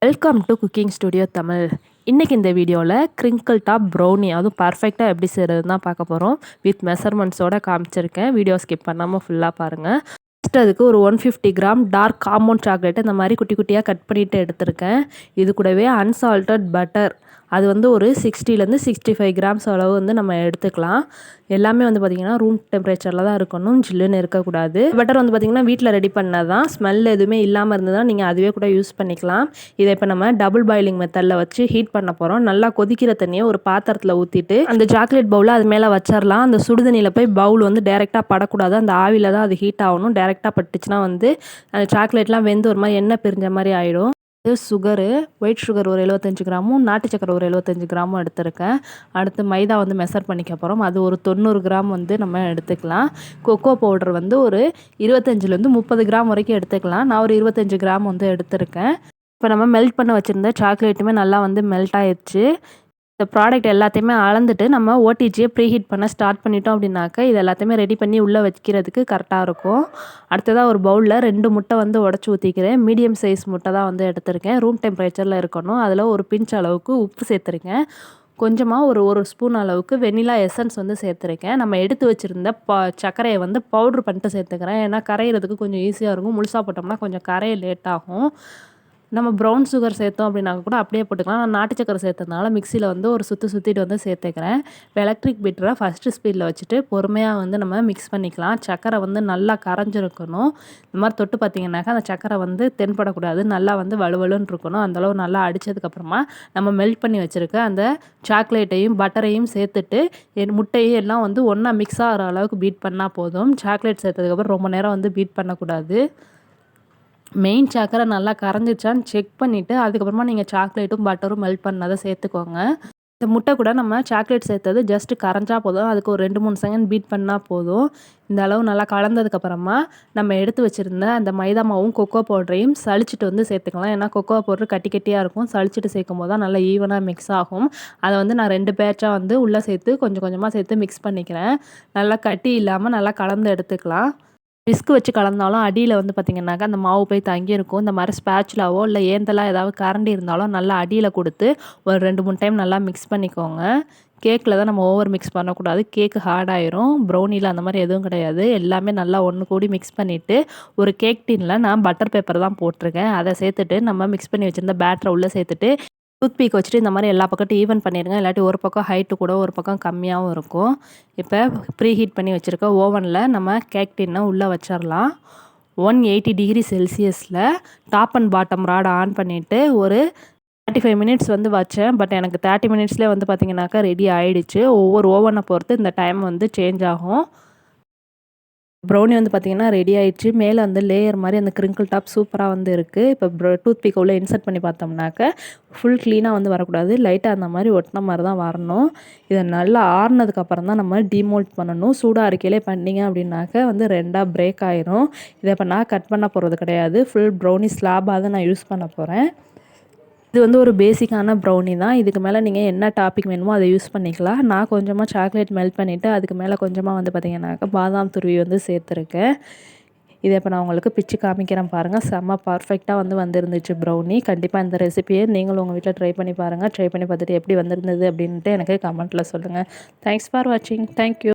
Welcome to cooking studio Tamil. இன்றைக்கி இந்த வீடியோவில் கிரிங்கிள் டாப் ப்ரௌனி அதுவும் பர்ஃபெக்டாக எப்படி செய்கிறது தான் பார்க்க போகிறோம். வித் மெஷர்மெண்ட்ஸோடு காமிச்சிருக்கேன். வீடியோ ஸ்கிப் பண்ணாமல் ஃபுல்லாக பாருங்கள். ஃபஸ்ட்டு அதுக்கு ஒரு 150 கிராம் டார்க் ஆல்மண்ட் சாக்லேட் இந்த மாதிரி குட்டி குட்டியாக கட் பண்ணிவிட்டு எடுத்திருக்கேன். இது கூடவே அன்சால்ட்டட் பட்டர் அது வந்து ஒரு 60லேருந்து 65 கிராம்ஸ் அளவு வந்து நம்ம எடுத்துக்கலாம். எல்லாமே வந்து பார்த்திங்கன்னா ரூம் டெம்பரேச்சரில் தான் இருக்கணும், ஜில்லுன்னு இருக்கக்கூடாது. பட்டர் வந்து பார்த்திங்கன்னா வீட்டில் ரெடி பண்ணது தான், ஸ்மெல் எதுவுமே இல்லாமல் இருந்ததுன்னா நீங்கள் அதுவே கூட யூஸ் பண்ணிக்கலாம். இதை இப்போ நம்ம டபுள் பாயிலிங் மெத்தடில் வச்சு ஹீட் பண்ண போகிறோம். நல்லா கொதிக்கிற தண்ணியை ஒரு பாத்திரத்தில் ஊற்றிட்டு அந்த சாக்லேட் பவுலை அது மேலே வச்சிடலாம். அந்த சுடுதண்ணியில் போய் பவுல் வந்து டேரெக்டாக படக்கூடாது, அந்த ஆவியில் தான் அது ஹீட் ஆகணும். டேரெக்டாக பட்டுச்சுன்னா வந்து அந்த சாக்லேட்லாம் வெந்து ஒரு மாதிரி எண்ணெய் பிரிஞ்ச மாதிரி ஆகிடும். சுகரு, ஒயிட் சுகர் ஒரு 75 கிராமும் நாட்டு சக்கரை ஒரு 75 கிராமும் எடுத்திருக்கேன். அடுத்து மைதா வந்து மெஷர் பண்ணிக்க போகிறோம். அது ஒரு 90 கிராம் வந்து நம்ம எடுத்துக்கலாம். கொக்கோ பவுடர் வந்து ஒரு 25லேருந்து 30 கிராம் வரைக்கும் எடுத்துக்கலாம். நான் ஒரு 25 கிராம் வந்து எடுத்திருக்கேன். இப்போ நம்ம மெல்ட் பண்ண வச்சுருந்த சாக்லேட்டுமே நல்லா வந்து மெல்ட் ஆயிடுச்சு. இந்த ப்ராடக்ட் எல்லாத்தையுமே அளந்துட்டு நம்ம ஓடிஜியை ப்ரீஹீட் பண்ண ஸ்டார்ட் பண்ணிட்டோம் அப்படின்னாக்க இது எல்லாத்தையுமே ரெடி பண்ணி உள்ளே வைக்கிறதுக்கு கரெக்டாக இருக்கும். அடுத்ததாக ஒரு பவுலில் 2 முட்டை வந்து உடச்சி ஊற்றிக்கிறேன். மீடியம் சைஸ் முட்டை தான் வந்து எடுத்திருக்கேன். ரூம் டெம்பரேச்சரில் இருக்கணும். அதில் ஒரு பிஞ்ச் அளவுக்கு உப்பு சேர்த்துருக்கேன். கொஞ்சமாக ஒரு ஸ்பூன் அளவுக்கு வெனிலா எசன்ஸ் வந்து சேர்த்துருக்கேன். நம்ம எடுத்து வச்சுருந்த சர்க்கரையை வந்து பவுட்ரு பண்ணிட்டு சேர்த்துக்கிறேன். ஏன்னா கரையிறதுக்கு கொஞ்சம் ஈஸியாக இருக்கும். முழுசாக போட்டோம்னா கொஞ்சம் கரைய லேட் ஆகும். நம்ம ப்ரௌன் சுகர் சேர்த்தோம் அப்படின்னாக்க கூட அப்படியே போட்டுக்கலாம். நான் நாட்டு சக்கரை சேர்த்ததுனால மிக்சியில் வந்து ஒரு சுற்றிட்டு வந்து சேர்த்துக்கிறேன். இப்போ எலக்ட்ரிக் பீட்டரை ஃபஸ்ட்டு ஸ்பீடில் வச்சுட்டு பொறுமையாக வந்து நம்ம மிக்ஸ் பண்ணிக்கலாம். சக்கரை வந்து நல்லா கரைஞ்சிருக்கணும். இந்த மாதிரி தொட்டு பார்த்திங்கனாக்கா அந்த சக்கரை வந்து தென்படக்கூடாது, நல்லா வந்து வலுவலுன்னு இருக்கணும். அந்தளவு நல்லா அடித்ததுக்கப்புறமா நம்ம மெல்ட் பண்ணி வச்சுருக்க அந்த சாக்லேட்டையும் பட்டரையும் சேர்த்துட்டு முட்டையும் எல்லாம் வந்து ஒன்றா மிக்ஸ் ஆகிற அளவுக்கு பீட் பண்ணால் போதும். சாக்லேட் சேர்த்ததுக்கப்புறம் ரொம்ப நேரம் வந்து பீட் பண்ணக்கூடாது. மெயின் சக்கரை நல்லா கரைஞ்சிச்சான்னு செக் பண்ணிவிட்டு அதுக்கப்புறமா நீங்கள் சாக்லேட்டும் பட்டரும் மெல்ட் பண்ணதை சேர்த்துக்கோங்க. இந்த முட்டை கூட நம்ம சாக்லேட் சேர்த்தது ஜஸ்ட்டு கரைஞ்சா போதும். அதுக்கு ஒரு 2-3 செகண்ட் பீட் பண்ணால் போதும். இந்த அளவு நல்லா கலந்ததுக்கப்புறமா நம்ம எடுத்து வச்சுருந்த அந்த மைதா மாவும் கொக்கோ பவுடரையும் சளிச்சிட்டு வந்து சேர்த்துக்கலாம். ஏன்னா கொக்கோ பவுடர் கட்டி கட்டியாக இருக்கும். சளிச்சிட்டு சேர்க்கும் போது தான் நல்லா ஈவனாக மிக்ஸ் ஆகும். அதை வந்து நான் 2 பேட்சாக வந்து உள்ளே சேர்த்து கொஞ்சம் கொஞ்சமாக சேர்த்து மிக்ஸ் பண்ணிக்கிறேன். நல்லா கட்டி இல்லாமல் நல்லா கலந்து எடுத்துக்கலாம். விஸ்க் வச்சு கலந்தாலும் அடியில் வந்து பார்த்திங்கனாக்கா அந்த மாவு போய் தங்கியிருக்கும். இந்த மாதிரி ஸ்பேச்சுலாவோ இல்லை ஏந்தெல்லாம் ஏதாவது கரண்டி இருந்தாலும் நல்லா அடியில் கொடுத்து ஒரு 2-3 டைம் நல்லா மிக்ஸ் பண்ணிக்கோங்க. கேக்கில் தான் நம்ம ஓவர் மிக்ஸ் பண்ணக்கூடாது, கேக்கு ஹார்டாயிரும். ப்ரௌனியில் அந்த மாதிரி எதுவும் கிடையாது. எல்லாமே நல்லா ஒன்று கூடி மிக்ஸ் பண்ணிவிட்டு ஒரு கேக் டின்னில் நான் பட்டர் பேப்பர் தான் போட்டிருக்கேன். அதை சேர்த்துட்டு நம்ம மிக்ஸ் பண்ணி வச்சுருந்த பேட்டரை உள்ளே சேர்த்துட்டு டூத் பீக் வச்சுட்டு இந்த மாதிரி எல்லா பக்கட்டும் ஈவன் பண்ணிடுங்க. இல்லாட்டி ஒரு பக்கம் ஹைட்டு கூட ஒரு பக்கம் கம்மியாகவும் இருக்கும். இப்போ ப்ரீ ஹீட் பண்ணி வச்சுருக்க ஓவனில் நம்ம கேக் டின்னை உள்ளே வச்சிடலாம். 180 டிகிரி செல்சியஸில் டாப் அண்ட் பாட்டம் ராடை ஆன் பண்ணிவிட்டு ஒரு 35 மினிட்ஸ் வந்து வச்சேன். பட் எனக்கு 30 மினிட்ஸ்லேயே வந்து பார்த்திங்கனாக்கா ரெடி ஆகிடுச்சு. ஒவ்வொரு ஓவனை பொறுத்து இந்த டைம் வந்து சேஞ்ச் ஆகும். ப்ரௌனி வந்து பார்த்திங்கன்னா ரெடி ஆகிடுச்சு. மேலே வந்து லேயர் மாதிரி அந்த கிரிங்கிள் டாப் சூப்பராக வந்து இருக்குது. இப்போ டூத் பீக்கை உள்ளே இன்சர்ட் பண்ணி பார்த்தோம்னாக்க ஃபுல் க்ளீனாக வந்து வரக்கூடாது, லைட்டாக அந்த மாதிரி ஒட்டின மாதிரி தான் வரணும். இதை நல்லா ஆறுனதுக்கப்புறம் தான் நம்ம டிமோல்ட் பண்ணணும். சூடாக இருக்கையிலே பண்ணிங்க அப்படின்னாக்க வந்து 2ஆக பிரேக் ஆயிரும். இதை இப்போ நான் கட் பண்ண போகிறது கிடையாது, ஃபுல் ப்ரௌனி ஸ்லாபாக தான் நான் யூஸ் பண்ண போகிறேன். இது வந்து ஒரு பேசிக்கான ப்ரௌனி தான். இதுக்கு மேலே நீங்கள் என்ன டாப்பிக் வேணுமோ அதை யூஸ் பண்ணிக்கலாம். நான் கொஞ்சமாக சாக்லேட் மெல்ட் பண்ணிவிட்டு அதுக்கு மேலே கொஞ்சமாக வந்து பார்த்திங்கனாக்கா பாதாம் துருவி வந்து சேர்த்துருக்கேன். இதை இப்போ நான் உங்களுக்கு பிச்சு காமிக்கிறேன் பாருங்கள். செம்ம பர்ஃபெக்டாக வந்து வந்துருந்துச்சு ப்ரௌனி. கண்டிப்பாக இந்த ரெசிபியை நீங்களும் உங்கள் வீட்டில் ட்ரை பண்ணி பாருங்கள். ட்ரை பண்ணி பார்த்துட்டு எப்படி வந்திருந்தது அப்படின்ட்டு எனக்கு கமெண்ட்டில் சொல்லுங்கள். தேங்க்ஸ் ஃபார் வாட்சிங். தேங்க்யூ.